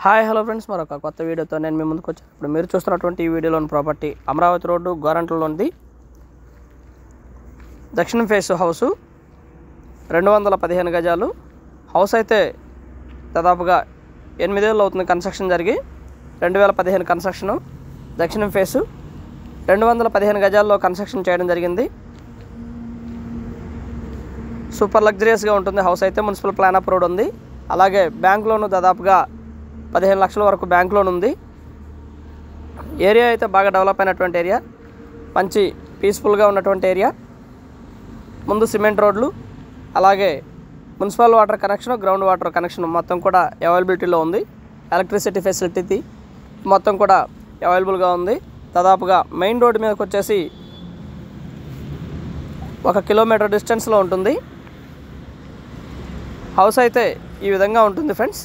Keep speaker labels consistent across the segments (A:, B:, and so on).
A: Hi hello friends, మరొక కొత్త వీడియోతో నేను మీ ముందుకు వచ్చాను. ఇప్పుడు మీరు చూస్తున్నటువంటి ఈ వీడియోలోని ప్రాపర్టీ అమరావతి రోడ్డు గోరంట్లలోనిది దక్షిణ ఫేస్ హౌస్ 215 గజాలు. హౌస్ అయితే దాదాపుగా 8 ఏళ్ళు అవుతుంది కన్స్ట్రక్షన్ జరిగి. 2015 కన్స్ట్రక్షను. దక్షిణ ఫేసు 215 గజాల్లో కన్స్ట్రక్షన్ చేయడం జరిగింది. సూపర్ లగ్జరియస్గా ఉంటుంది హౌస్ అయితే. మున్సిపల్ ప్లాన్ అప్రూవ్డ్ ఉంది. అలాగే బ్యాంక్ లోను దాదాపుగా 15 లక్షల వరకు బ్యాంక్ లోన్ ఉంది. ఏరియా అయితే బాగా డెవలప్ అయినటువంటి ఏరియా, మంచి పీస్ఫుల్గా ఉన్నటువంటి ఏరియా. ముందు సిమెంట్ రోడ్లు, అలాగే municipal water connection, ground water connection మొత్తం కూడా అవైలబిలిటీలో ఉంది. ఎలక్ట్రిసిటీ ఫెసిలిటీ మొత్తం కూడా అవైలబుల్గా ఉంది. దాదాపుగా మెయిన్ రోడ్డు మీదకి వచ్చేసి 1 కిలోమీటర్ డిస్టెన్స్లో ఉంటుంది. హౌస్ అయితే ఈ విధంగా ఉంటుంది ఫ్రెండ్స్.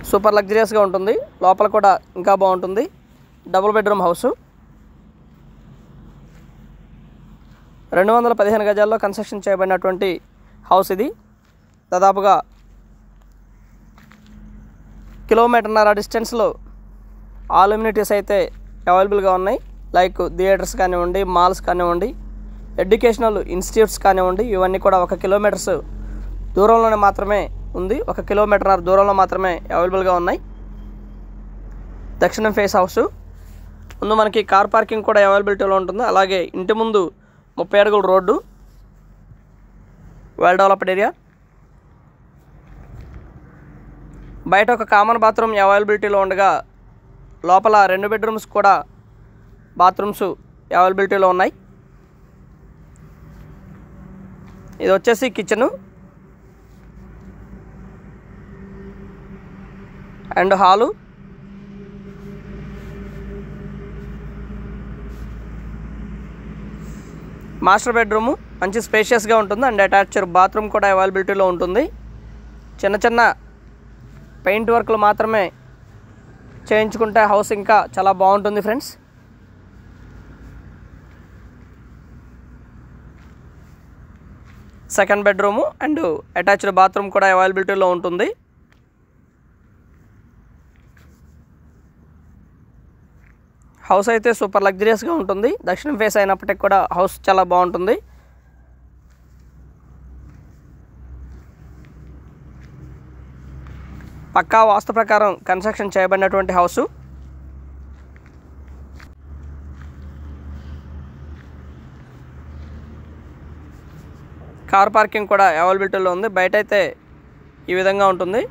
A: సూపర్ లగ్జరియస్గా ఉంటుంది. లోపల కూడా ఇంకా బాగుంటుంది. Double bedroom house. 215 గజాల్లో కన్స్ట్రక్షన్ చేయబడినటువంటి హౌస్ ఇది. దాదాపుగా 1.5 కిలోమీటర్ డిస్టెన్స్లో ఆల్ ఎమ్యూనిటీస్ అయితే అవైలబుల్గా ఉన్నాయి. లైక్ థియేటర్స్ కానివ్వండి, మాల్స్ కానివ్వండి, ఎడ్యుకేషనల్ ఇన్స్టిట్యూట్స్ కానివ్వండి, ఇవన్నీ కూడా 1 కిలోమీటర్స్ దూరంలోనే మాత్రమే ఉంది. 1 కిలోమీటర్ దూరంలో మాత్రమే అవైలబుల్గా ఉన్నాయి. దక్షిణం ఫేస్ హౌస్. ముందు మనకి కార్ పార్కింగ్ కూడా అవైలబిలిటీలో ఉంటుంది. అలాగే ఇంటి ముందు 30 అడుగుల రోడ్డు, వెల్ డెవలప్డ్ ఏరియా. బయట ఒక కామన్ బాత్రూమ్ అవైలబిలిటీలో ఉండగా లోపల 2 బెడ్రూమ్స్ కూడా బాత్రూమ్స్ అవైలబిలిటీలో ఉన్నాయి. ఇది వచ్చేసి kitchen and hall. Master bedroom మంచి స్పేషియస్గా ఉంటుంది అండ్ అటాచ్డ్ బాత్రూమ్ కూడా అవైలబిలిటీలో ఉంటుంది. చిన్న చిన్న పెయింట్ వర్క్లు మాత్రమే చేయించుకుంటే హౌస్ ఇంకా చాలా బాగుంటుంది friends. Second bedroom and attached bathroom కూడా అవైలబిలిటీలో ఉంటుంది. హౌస్ అయితే సూపర్ లగ్జరియస్గా ఉంటుంది. దక్షిణ ఫేస్ అయినప్పటికీ కూడా హౌస్ చాలా బాగుంటుంది. పక్కా వాస్తు ప్రకారం కన్స్ట్రక్షన్ చేయబడినటువంటి హౌసు. కార్ పార్కింగ్ కూడా అవైలబిలిటీలో ఉంది. బయట అయితే ఈ విధంగా ఉంటుంది.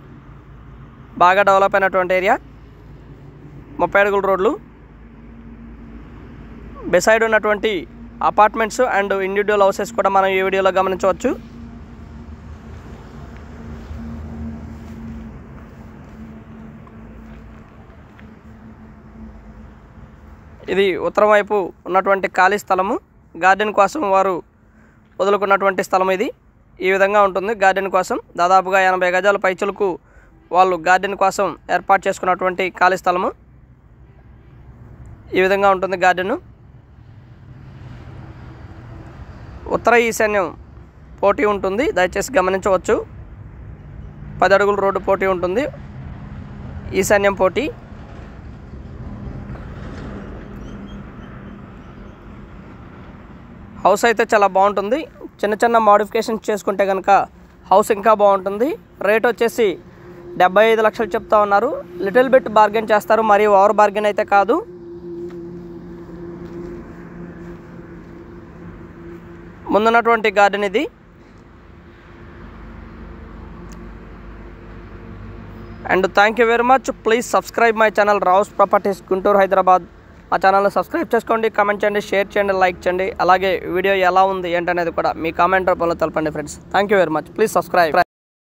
A: బాగా డెవలప్ అయినటువంటి ఏరియా. 30 అడుగుల రోడ్లు. బిసైడ్ ఉన్నటువంటి అపార్ట్మెంట్స్ అండ్ ఇండివిజువల్ హౌసెస్ కూడా మనం ఈ వీడియోలో గమనించవచ్చు. ఇది ఉత్తరం వైపు ఉన్నటువంటి ఖాళీ స్థలము. గార్డెన్ కోసం వారు వదులుకున్నటువంటి స్థలం ఇది. ఈ విధంగా ఉంటుంది గార్డెన్ కోసం. దాదాపుగా 80 గజాల పైచులకు వాళ్ళు గార్డెన్ కోసం ఏర్పాటు చేసుకున్నటువంటి ఖాళీ స్థలము. ఈ విధంగా ఉంటుంది గార్డెను. ఉత్తర ఈశాన్యం పోటీ ఉంటుంది, దయచేసి గమనించవచ్చు. 10 అడుగుల రోడ్డు పోటీ ఉంటుంది. ఈశాన్యం పోటీ. హౌస్ అయితే చాలా బాగుంటుంది. చిన్న చిన్న మోడిఫికేషన్స్ చేసుకుంటే కనుక హౌస్ ఇంకా బాగుంటుంది. రేట్ వచ్చేసి 75 లక్షలు చెప్తా ఉన్నారు. లిటిల్ బిట్ బార్గెన్ చేస్తారు, మరి ఓవర్ బార్గెన్ అయితే కాదు. ముందున్నటువంటి గార్డెన్ ఇది. And thank you very much. Please subscribe my channel Rao's properties Guntur, Hyderabad. మా ఛానల్ని సబ్స్క్రైబ్ చేసుకోండి, కామెంట్ చేయండి, షేర్ చేయండి, లైక్ చేయండి. అలాగే వీడియో ఎలా ఉంది ఏంటనేది కూడా మీ కామెంట్ రూపంలో తెలపండి friends. Thank you very much. Please subscribe.